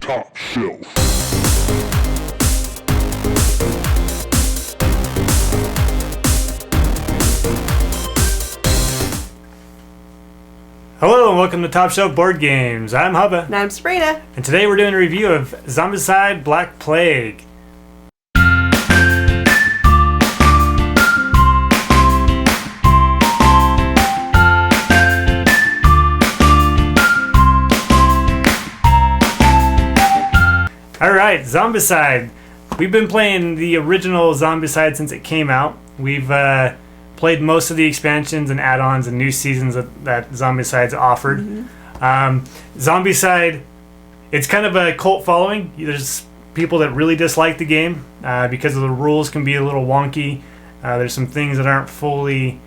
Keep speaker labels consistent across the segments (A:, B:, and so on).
A: top shelf.
B: Hello and welcome to Top Shelf Board Games. I'm Hubba.
C: And I'm Sabrina.
B: And today we're doing a review of Zombicide Black Plague. Alright, Zombicide. We've been playing the original Zombicide since it came out. We've played most of the expansions and add-ons and new seasons that Zombicide's offered. Zombicide, it's kind of a cult following. There's people that really dislike the game because of the rules can be a little wonky. There's some things that aren't fully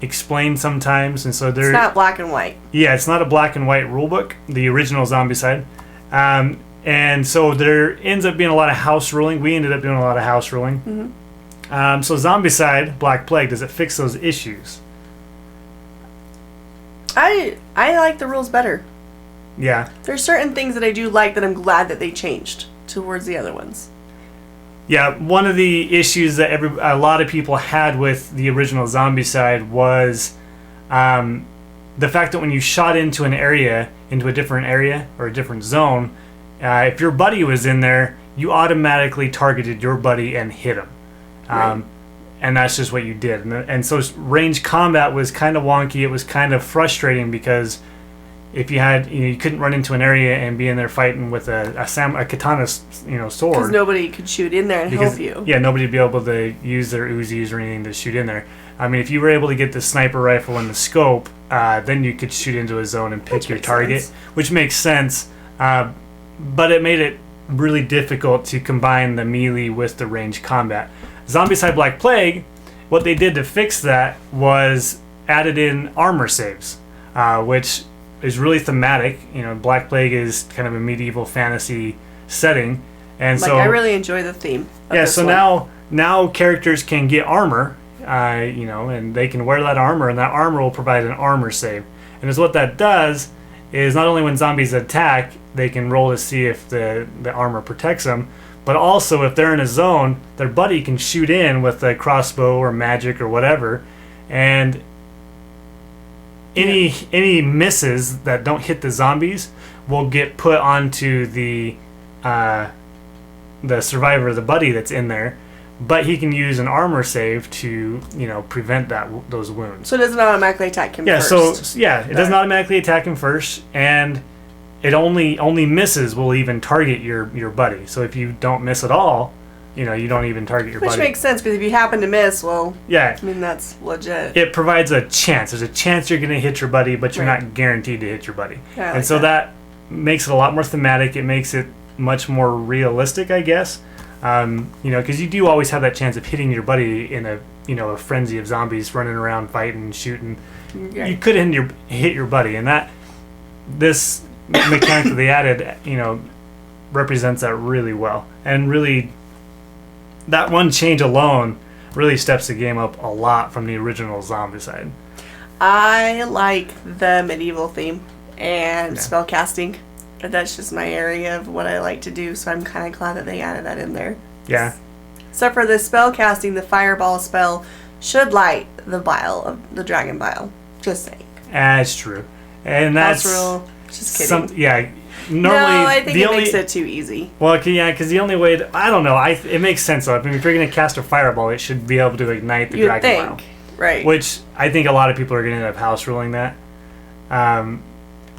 B: explained sometimes, and so
C: it's not black and white.
B: Yeah, it's not a black and white rule book, the original Zombicide. And so there ends up being a lot of house ruling. We ended up doing a lot of house ruling. So Zombicide Black Plague, does it fix those issues?
C: I like the rules better.
B: Yeah.
C: There's certain things that I do like that I'm glad that they changed towards the other ones.
B: Yeah, one of the issues that a lot of people had with the original Zombicide was the fact that when you shot into a different area or a different zone, if your buddy was in there, you automatically targeted your buddy and hit him.
C: Right.
B: And that's just what you did. And so range combat was kind of wonky. It was kind of frustrating because if you couldn't run into an area and be in there fighting with a katana, sword.
C: Because nobody could shoot in there and help you.
B: Yeah, nobody would be able to use their Uzis or anything to shoot in there. I mean, if you were able to get the sniper rifle and the scope, then you could shoot into a zone and pick your target, which makes sense. But it made it really difficult to combine the melee with the range combat. Zombicide Black Plague, what they did to fix that was added in armor saves, which is really thematic. Black Plague is kind of a medieval fantasy setting, and
C: I really enjoy the theme.
B: Now characters can get armor, and they can wear that armor, and that armor will provide an armor save. And is what that does is not only when zombies attack, they can roll to see if the armor protects them, but also if they're in a zone, their buddy can shoot in with a crossbow or magic or whatever, and any misses that don't hit the zombies will get put onto the survivor, the buddy that's in there, but he can use an armor save to prevent those wounds.
C: So it doesn't automatically attack him first.
B: It doesn't automatically attack him first, and it only misses will even target your buddy. So if you don't miss at all, you don't even target your buddy.
C: Which makes sense, because if you happen to miss,
B: yeah,
C: I mean, that's legit.
B: It provides a chance. There's a chance you're going to hit your buddy, but you're not guaranteed to hit your buddy.
C: Yeah,
B: and so that makes it a lot more thematic. It makes it much more realistic, I guess. Because you do always have that chance of hitting your buddy in a frenzy of zombies running around fighting, shooting. Okay. You could hit your buddy, and this mechanic that they added, represents that really well. And really, that one change alone really steps the game up a lot from the original Zombicide.
C: I like the medieval theme and spellcasting. That's just my area of what I like to do, so I'm kind of glad that they added that in there.
B: Yeah.
C: Except for the spellcasting, the fireball spell should light the dragon bile. Just saying.
B: That's true. And that's
C: rule. Just kidding.
B: Normally,
C: I think it makes it too easy.
B: Well, because the only way I don't know. It makes sense though. I mean, if you're going to cast a fireball, it should be able to ignite the dragon bile.
C: Right.
B: Which I think a lot of people are going to end up house ruling that.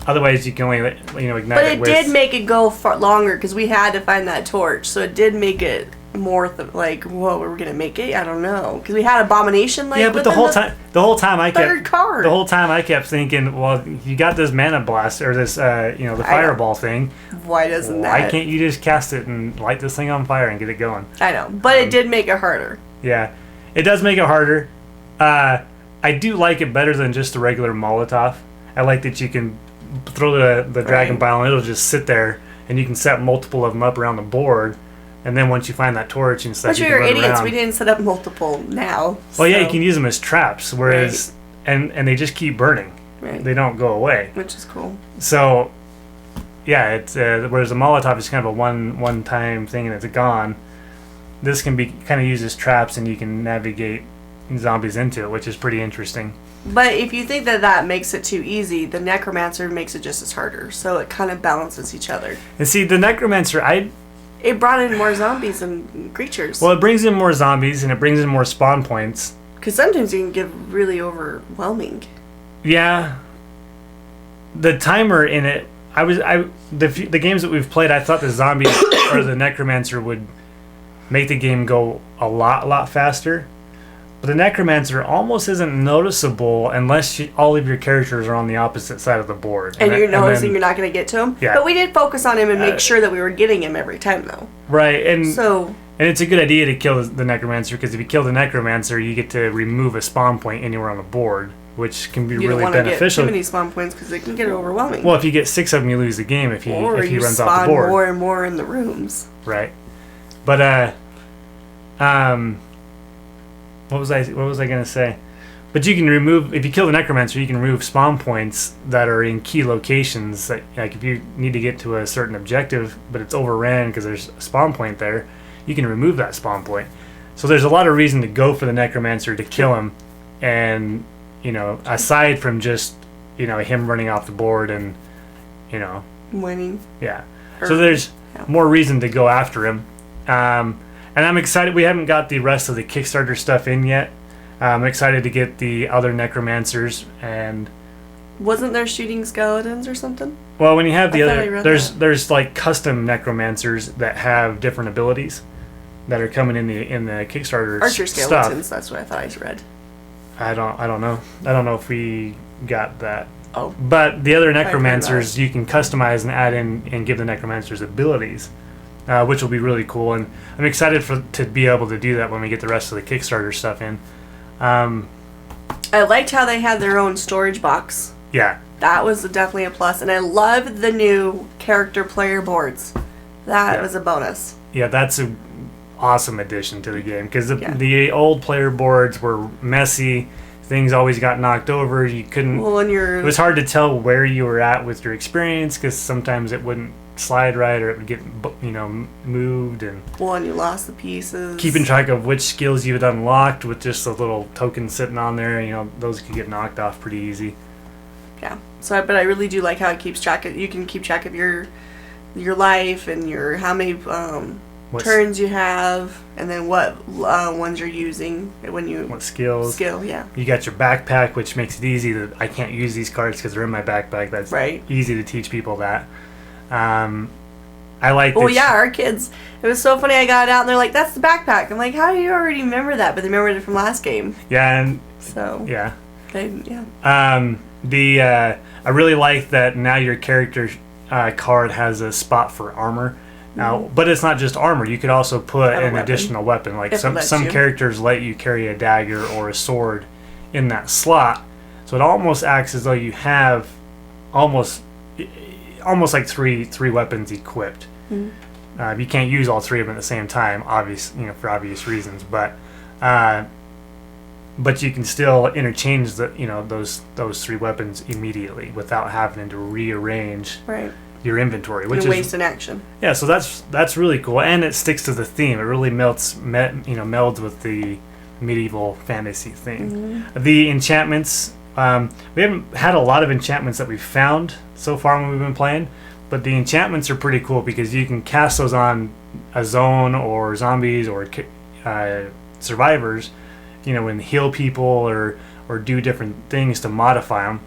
B: Otherwise, you can only ignite it.
C: But it did make it go far longer because we had to find that torch, so it did make it more whoa, we're gonna make it. I don't know, because we had abomination
B: but the whole time I kept thinking, well, you got this mana blast or this the fireball thing.
C: Why doesn't
B: why can't you just cast it and light this thing on fire and get it going?
C: I know, but it did make it harder.
B: Yeah, it does make it harder. I do like it better than just the regular Molotov. I like that you can throw the dragon bile and it'll just sit there, and you can set multiple of them up around the board. And then once you find that torch and stuff,
C: but you're idiots. We didn't set up multiple now.
B: Well, yeah, you can use them as traps, whereas and they just keep burning.
C: Right.
B: They don't go away,
C: which is cool.
B: So it's whereas a Molotov is kind of a one time thing and it's gone. This can be kind of used as traps, and you can navigate zombies into it, which is pretty interesting.
C: But if you think that makes it too easy, the Necromancer makes it just as harder. So it kind of balances each other.
B: And see, the Necromancer,
C: it brought in more zombies and creatures.
B: Well, it brings in more zombies, and it brings in more spawn points.
C: Because sometimes you can get really overwhelming.
B: Yeah. The timer in it, the games that we've played, I thought the zombie or the Necromancer would make the game go a lot faster. But the Necromancer almost isn't noticeable unless all of your characters are on the opposite side of the board.
C: And you're noticing you're not going to get to him?
B: Yeah.
C: But we did focus on him and make sure that we were getting him every time, though.
B: Right, and it's a good idea to kill the Necromancer, because if you kill the Necromancer, you get to remove a spawn point anywhere on the board, which can be really beneficial. You don't want to get
C: too many spawn points because it can get overwhelming.
B: Well, if you get 6 of them, you lose the game if he runs off the board. Or you spawn
C: more and more in the rooms.
B: Right. But, what was I going to say? But you can remove, if you kill the Necromancer, you can remove spawn points that are in key locations. Like if you need to get to a certain objective, but it's overran because there's a spawn point there, you can remove that spawn point. So there's a lot of reason to go for the Necromancer to kill him, and aside from just him running off the board and
C: winning.
B: Yeah. So there's more reason to go after him. And I'm excited. We haven't got the rest of the Kickstarter stuff in yet. I'm excited to get the other Necromancers. And
C: wasn't there shooting skeletons or something?
B: Well, when you have the other, there's like custom Necromancers that have different abilities that are coming in the Kickstarter
C: Archer skeletons.
B: Stuff.
C: That's what I thought I read.
B: I don't know. I don't know if we got that.
C: Oh.
B: But the other Necromancers you can customize and add in and give the Necromancers abilities. Which will be really cool, and I'm excited to be able to do that when we get the rest of the Kickstarter stuff in.
C: I liked how they had their own storage box.
B: Yeah.
C: That was definitely a plus, and I loved the new character player boards. That was a bonus.
B: Yeah, that's an awesome addition to the game, because the old player boards were messy. Things always got knocked over. You couldn't...
C: Well,
B: it was hard to tell where you were at with your experience, because sometimes it wouldn't slide right, or it would get moved, and
C: you lost the pieces.
B: Keeping track of which skills you had unlocked with just a little token sitting on there, those could get knocked off pretty easy.
C: Yeah. But I really do like how it keeps track of. You can keep track of your life and your how many turns you have, and then what ones you're using when you
B: what skills.
C: Yeah. You
B: got your backpack, which makes it easy that I can't use these cards because they're in my backpack. That's easy to teach people that. I like.
C: Oh yeah, our kids. It was so funny. I got it out and they're like, "That's the backpack." I'm like, "How do you already remember that?" But they remembered it from last game.
B: Yeah, and I really like that now your character card has a spot for armor. Now, but it's not just armor. You could also put an additional weapon. Like some characters let you carry a dagger or a sword in that slot, so it almost acts as though you have almost like three weapons equipped. Mm-hmm. You can't use all three of them at the same time, for obvious reasons. But you can still interchange those three weapons immediately without having to rearrange your inventory, which is
C: waste in action.
B: Yeah, so that's really cool, and it sticks to the theme. It really melds with the medieval fantasy theme. Mm-hmm. The enchantments. We haven't had a lot of enchantments that we've found so far when we've been playing, but the enchantments are pretty cool because you can cast those on a zone or zombies or survivors, and heal people or do different things to modify them.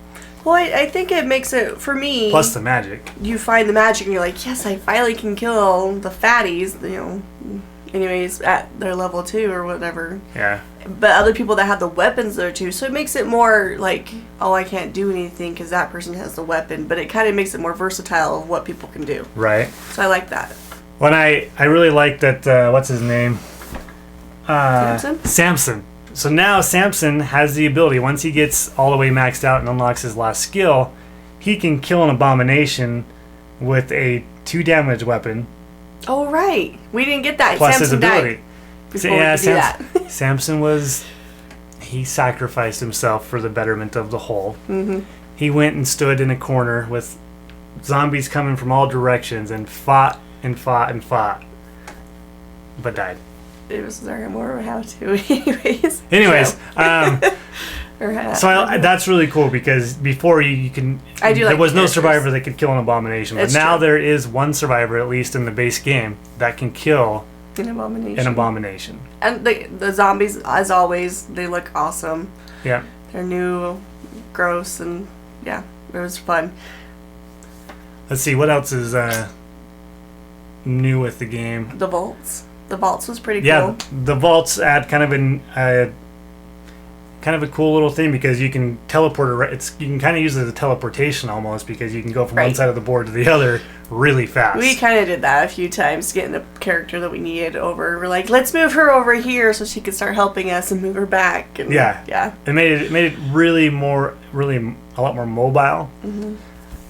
C: Well, I think it makes it, for me...
B: Plus the magic.
C: You find the magic and you're like, yes, I finally can kill the fatties, anyways, at their level 2 or whatever.
B: Yeah.
C: But other people that have the weapons there too, so it makes it more like, oh, I can't do anything because that person has the weapon, but it kind of makes it more versatile of what people can do.
B: Right.
C: So I like that.
B: Well, I really like that, what's his name?
C: Samson?
B: So now Samson has the ability, once he gets all the way maxed out and unlocks his last skill, he can kill an abomination with a 2 damage weapon.
C: Oh, right. We didn't get that.
B: Plus
C: Samson
B: his ability.
C: Samson
B: he sacrificed himself for the betterment of the whole.
C: Mm-hmm.
B: He went and stood in a corner with zombies coming from all directions and fought and fought and fought, but died.
C: It was more of a how-to, anyways.
B: That's really cool because before you can, there was no survivor that could kill an abomination, but now there is one survivor, at least in the base game, that can kill an abomination.
C: And the zombies, as always, they look awesome.
B: Yeah.
C: They're new, gross, and yeah, it was fun.
B: Let's see, what else is new with the game?
C: The vaults. The vaults was pretty cool.
B: Yeah, the vaults add kind of a cool little thing because you can teleport. You can kind of use it as a teleportation almost because you can go from one side of the board to the other really fast.
C: We kind of did that a few times, getting the character that we needed over. We're like, let's move her over here so she can start helping us and move her back. And yeah. It
B: made it really a lot more mobile.
C: Mm-hmm.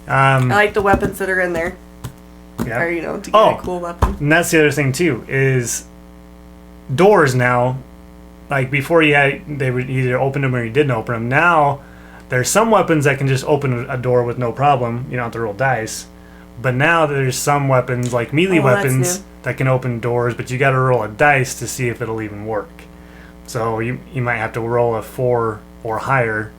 C: I like the weapons that are in there.
B: Yeah.
C: Or, to get a cool weapon.
B: And that's the other thing too is doors now. Like before, they would either open them or you didn't open them. Now, there's some weapons that can just open a door with no problem. You don't have to roll dice. But now there's some weapons, like melee weapons, that can open doors, but you got to roll a dice to see if it'll even work. So you might have to roll a 4 or higher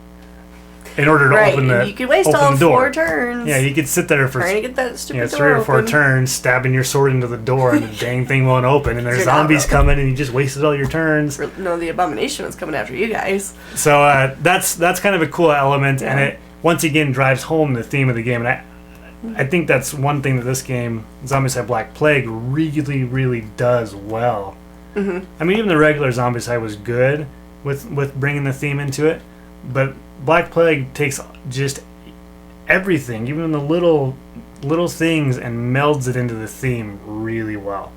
B: in order to open the door.
C: You could waste all 4 turns.
B: Yeah, you could sit there for
C: trying to get that stupid door
B: 3 or 4 turns, stabbing your sword into the door, and the dang thing won't open. And there's zombies coming, and you just wasted all your turns.
C: No, the abomination was coming after you guys.
B: So that's kind of a cool element, and it once again drives home the theme of the game. And I think that's one thing that this game, Zombicide Black Plague, really, really does well.
C: Mm-hmm.
B: I mean, even the regular Zombicide was good with bringing the theme into it, but Black Plague takes just everything, even the little things, and melds it into the theme really well.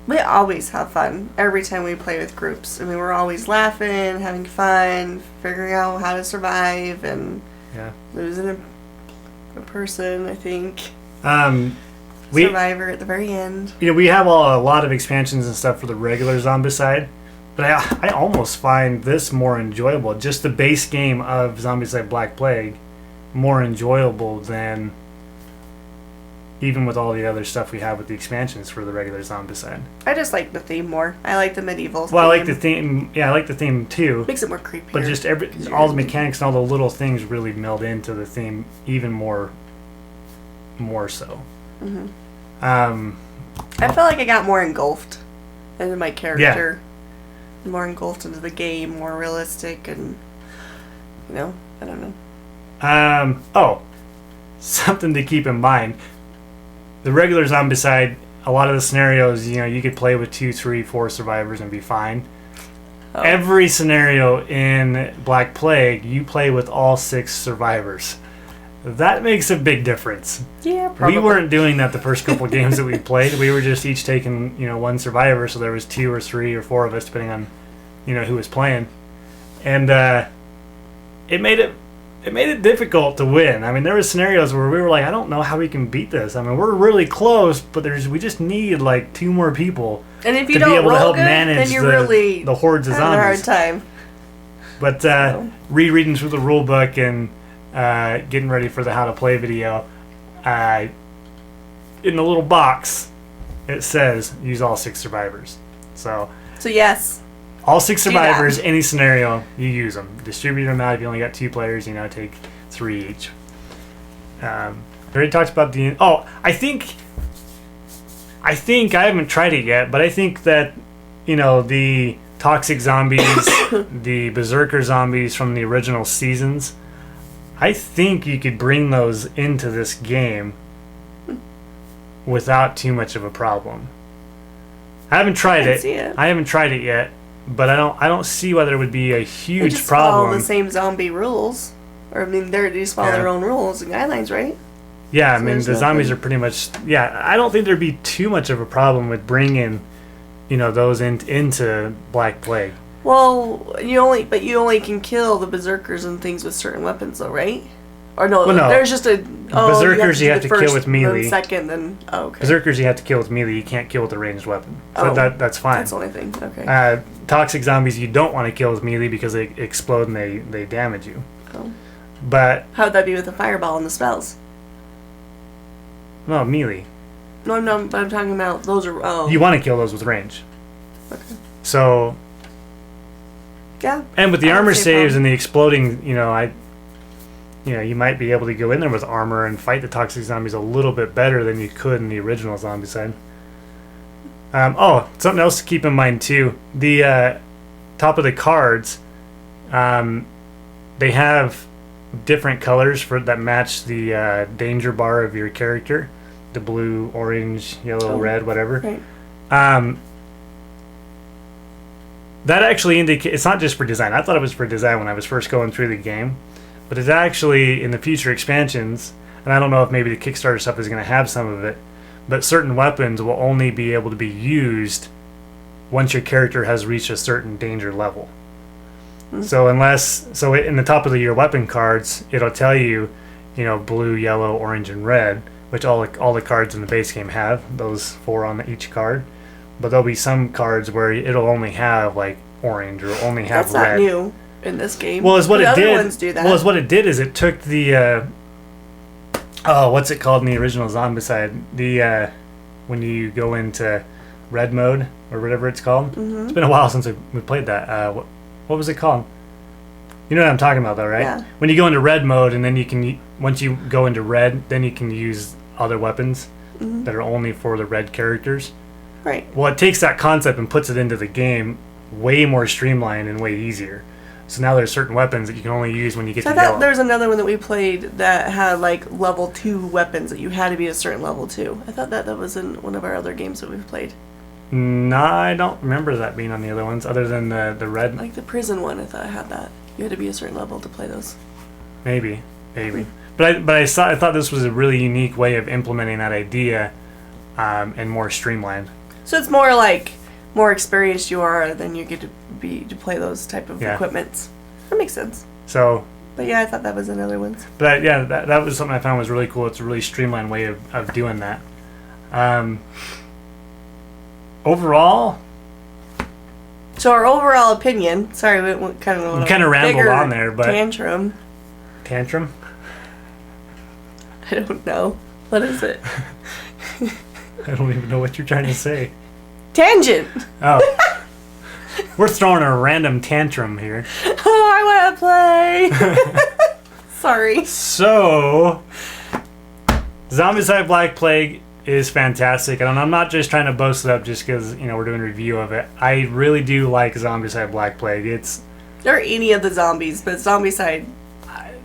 C: We always have fun every time we play with groups. I mean, we're always laughing, having fun, figuring out how to survive, and losing a person, I think. Survivor at the very end.
B: We have a lot of expansions and stuff for the regular Zombicide. But I almost find this more enjoyable. Just the base game of Zombicide Black Plague more enjoyable than even with all the other stuff we have with the expansions for the regular Zombicide.
C: I just like the theme more. I like the medieval theme.
B: Well, I like the theme. Yeah, I like the theme too.
C: Makes it more creepy.
B: But just all the mechanics and all the little things really meld into the theme even more so.
C: Mm-hmm. I felt like I got more engulfed into my character. Yeah. More engulfed into the game, more realistic, and I don't know.
B: Something to keep in mind. The regular Zombicide, a lot of the scenarios, you could play with 2, 3, 4 survivors and be fine. Oh. Every scenario in Black Plague, you play with all 6 survivors. That makes a big difference.
C: Yeah, probably.
B: We weren't doing that the first couple of games that we played. We were just each taking, one survivor, so there was 2 or 3 or 4 of us, depending on, who was playing. And it made it difficult to win. I mean, there were scenarios where we were like, I don't know how we can beat this. I mean, we're really close, but we just need like 2 more people
C: and if you to be able to help manage then you're really
B: the hordes of zombies.
C: A hard time.
B: But rereading through the rule book and getting ready for the how to play video, in the little box it says use all 6 survivors. So
C: yes,
B: all 6 survivors, any scenario, you use them. Distribute them out if you only got 2 players. Take 3 each. We already talked about the. I think I haven't tried it yet, but I think that the toxic zombies, the berserker zombies from the original seasons, I think you could bring those into this game without too much of a problem. I haven't tried it. I haven't tried it yet, but I don't see why there would be a huge
C: they just
B: problem.
C: Follow the same zombie rules, or they just follow their own rules and guidelines, right?
B: Yeah, so I mean the zombies are pretty much. Yeah, I don't think there'd be too much of a problem with bringing, those into Black Plague.
C: Well, you only can kill the berserkers and things with certain weapons, though, right? Or no, there's just a
B: berserkers you have to kill with melee.
C: Then second, then okay.
B: Berserkers you have to kill with melee. You can't kill with a ranged weapon. So that's fine.
C: That's the only thing. Okay.
B: Toxic zombies you don't want to kill with melee because they explode and they damage you.
C: Oh.
B: But
C: how would that be with the fireball and the spells?
B: No, melee.
C: No, but I'm talking about those are. Oh.
B: You want to kill those with range.
C: Okay.
B: So.
C: Yeah.
B: And with the armor saves and the exploding, you might be able to go in there with armor and fight the toxic zombies a little bit better than you could in the original Zombicide. Something else to keep in mind too. The top of the cards, they have different colors that match the danger bar of your character. The blue, orange, yellow, red, whatever.
C: Right.
B: That actually indicates, it's not just for design. I thought it was for design when I was first going through the game. But it's actually in the future expansions, and I don't know if maybe the Kickstarter stuff is going to have some of it, but certain weapons will only be able to be used once your character has reached a certain danger level.
C: Mm-hmm.
B: So in the top of your weapon cards, it'll tell you, blue, yellow, orange, and red, which all the cards in the base game have, those 4 on each card. But there'll be some cards where it'll only have like orange or only have red.
C: That's not new in this game.
B: Well, is what it did.
C: Other ones do that.
B: Well, is what it did is it took the what's it called in the original Zombicide? The when you go into red mode or whatever it's called.
C: Mm-hmm.
B: It's been a while since we played that. What was it called? You know what I'm talking about, though, right?
C: Yeah.
B: When you go into red mode, and then once you go into red, then you can use other weapons that are only for the red characters.
C: Right.
B: Well, it takes that concept and puts it into the game way more streamlined and way easier. So now there's certain weapons that you can only use when you get to
C: I
B: yellow.
C: thought there was another one that we played that had like level 2 weapons that you had to be a certain level 2. I thought that was in one of our other games that we've played.
B: No, I don't remember that being on the other ones, other than the red.
C: Like the prison one, I thought I had that. You had to be a certain level to play those.
B: Maybe. But I thought this was a really unique way of implementing that idea, and more streamlined.
C: So it's more like more experienced you are, then you get to play those type of equipments. That makes sense.
B: So.
C: But yeah, I thought that was another one.
B: But yeah, that was something I found was really cool. It's a really streamlined way of doing that. Overall.
C: So our overall opinion. Sorry, we kind of
B: rambled on there, but
C: tantrum.
B: Tantrum.
C: I don't know. What is it?
B: I don't even know what you're trying to say.
C: Tangent.
B: Oh. We're throwing a random tantrum here.
C: Oh, I want to play. Sorry.
B: So, Zombicide Black Plague is fantastic. And I'm not just trying to boast it up just because, we're doing a review of it. I really do like Zombicide Black Plague.
C: Or any of the zombies, but Zombicide.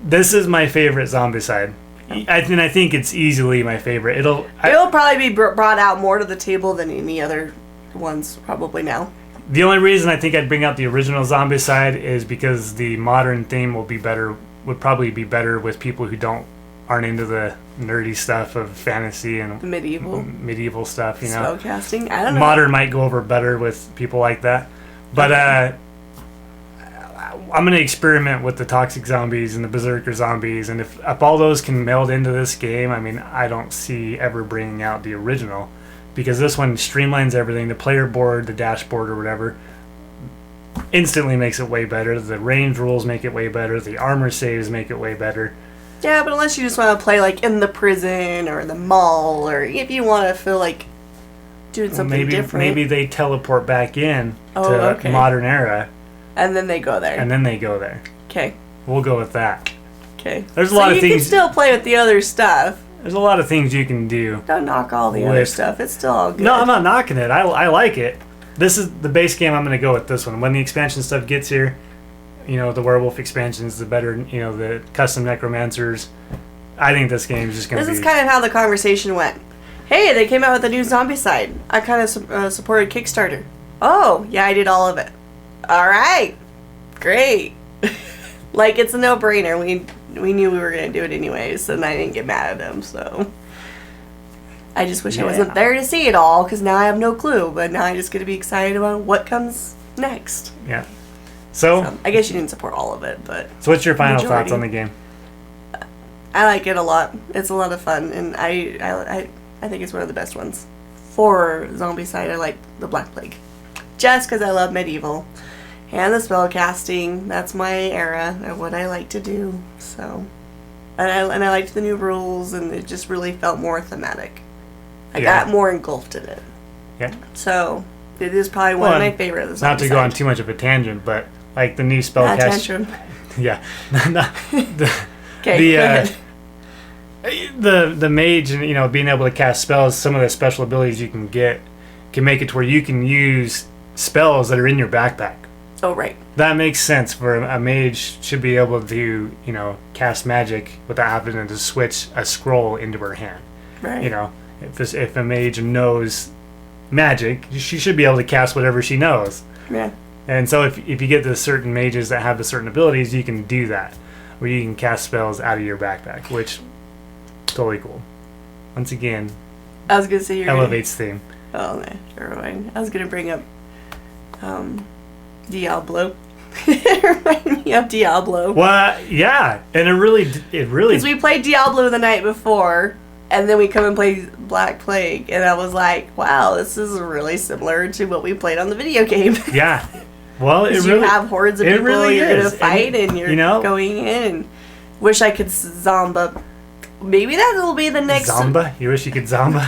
B: This is my favorite Zombicide. I think it's easily my favorite. It'll
C: probably be brought out more to the table than any other ones probably now.
B: The only reason I think I'd bring out the original Zombicide is because the modern theme would probably be better with people who aren't into the nerdy stuff of fantasy and
C: the medieval
B: stuff.
C: Spellcasting. I don't know.
B: Modern might go over better with people like that, but I'm going to experiment with the toxic zombies and the berserker zombies, and if all those can meld into this game, I don't see ever bringing out the original, because this one streamlines everything. The player board, the dashboard or whatever, instantly makes it way better. The range rules make it way better. The armor saves make it way better.
C: Yeah, but unless you just want to play like in the prison or the mall, or if you want to feel like doing something different.
B: Maybe they teleport back in to modern era.
C: And then they go there. Okay.
B: We'll go with that.
C: Okay.
B: There's a lot of things.
C: You can still play with the other stuff.
B: There's a lot of things you can do.
C: Don't knock all the other stuff. It's still all good.
B: No, I'm not knocking it. I like it. This is the base game. I'm going to go with this one. When the expansion stuff gets here, the werewolf expansions, the better, the custom necromancers. I think this game is just going to be...
C: This is kind of how the conversation went. Hey, they came out with a new Zombicide. I kind of supported Kickstarter. Oh, yeah, I did all of it. All right, great. Like, it's a no-brainer. We knew we were going to do it anyways, and I didn't get mad at them, so... I just wish I wasn't there to see it all, because now I have no clue, but now I just get to be excited about what comes next.
B: Yeah. So
C: I guess you didn't support all of it, but...
B: So what's your final thoughts on the game?
C: I like it a lot. It's a lot of fun, and I think it's one of the best ones. For Zombicide, I like the Black Plague. Just because I love medieval. And the spell casting, that's my era of what I like to do. So, and I liked the new rules, and it just really felt more thematic. I
B: Yeah.
C: got more engulfed in it.
B: Yeah.
C: So it is probably one of my favorites.
B: Not to go on too much of a tangent, but like the new spellcast.
C: Tantrum.
B: Yeah.
C: Okay. Go ahead.
B: The mage, and being able to cast spells, some of the special abilities you can get can make it to where you can use spells that are in your backpack.
C: Oh, right.
B: That makes sense. For a mage should be able to cast magic without having to switch a scroll into her hand.
C: Right.
B: If a mage knows magic, she should be able to cast whatever she knows.
C: Yeah.
B: And so if you get the certain mages that have the certain abilities, you can do that, where you can cast spells out of your backpack, which totally cool. Once again,
C: I was gonna say
B: elevates theme.
C: Oh no, never mind. I was gonna bring up Diablo. It reminded me of Diablo.
B: Well, yeah, and it really
C: because we played Diablo the night before, and then we come and play Black Plague, and I was like, wow, this is really similar to what we played on the video game.
B: Yeah. Well,
C: you have hordes of people
B: really
C: you're
B: is.
C: gonna fight, and you're going in. Wish I could Zomba. Maybe that will be the next.
B: Zomba? You wish you could Zomba?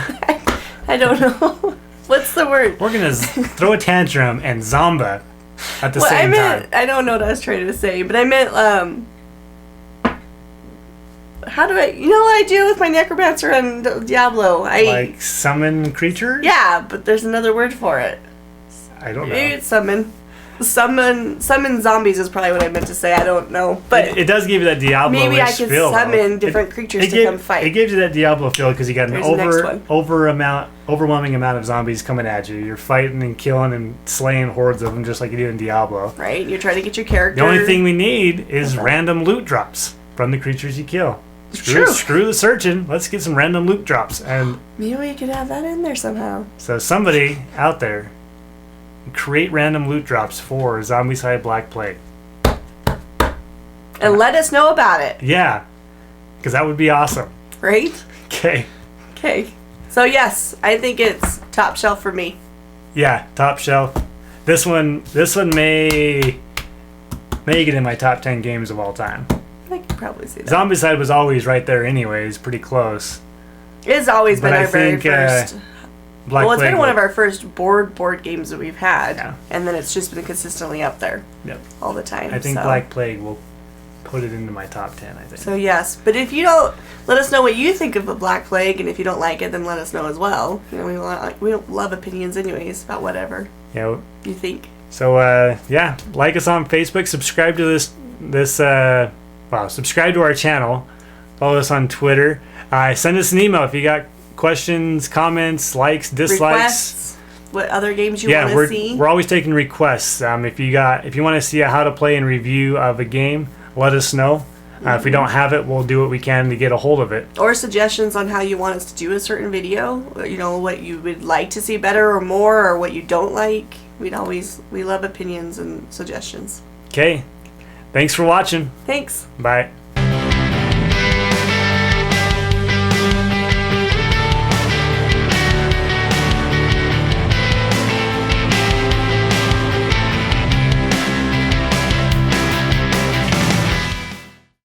C: I don't know. What's the word?
B: We're gonna throw a tantrum and Zomba at the same time.
C: I don't know what I was trying to say, but I meant how do I? You know what I do with my Necromancer and Diablo?
B: Like summon creatures?
C: Yeah, but there's another word for it.
B: I don't know.
C: Maybe it's summon. Summon zombies is probably what I meant to say. I don't know, but
B: it does give you that Diablo-ish
C: maybe I could
B: feel.
C: Summon different creatures to come fight.
B: It gives you that Diablo feel because you got an
C: There's
B: overwhelming amount of zombies coming at you. You're fighting and killing and slaying hordes of them just like you do in Diablo.
C: Right. You're trying to get your character.
B: The only thing we need is random loot drops from the creatures you kill. Screw the searching. Let's get some random loot drops. And
C: maybe we could have that in there somehow.
B: So somebody out there, create random loot drops for Zombicide Black Plague.
C: And let us know about it.
B: Yeah, because that would be awesome.
C: Right?
B: Okay.
C: So yes, I think it's top shelf for me.
B: Yeah, top shelf. This one may get in my top 10 games of all time.
C: I could probably see that.
B: Zombicide was always right there anyways, pretty close.
C: It's always been our very first. It's been one of our first board games that we've had, and then it's just been consistently up there.
B: Yep.
C: All the time.
B: I think Black Plague will put it into my top 10, I think.
C: So yes, but if you don't, let us know what you think of the Black Plague, and if you don't like it, then let us know as well. We love opinions anyways about whatever you think.
B: So like us on Facebook, subscribe to subscribe to our channel, follow us on Twitter, send us an email if you got questions, comments, likes, dislikes,
C: requests, what other games you want to see.
B: We're always taking requests. If you want to see how to play and review of a game, let us know. If we don't have it, we'll do what we can to get a hold of it.
C: Or suggestions on how you want us to do a certain video. What you would like to see better or more, or what you don't like. We love opinions and suggestions.
B: Okay. Thanks for watching.
C: Thanks.
B: Bye.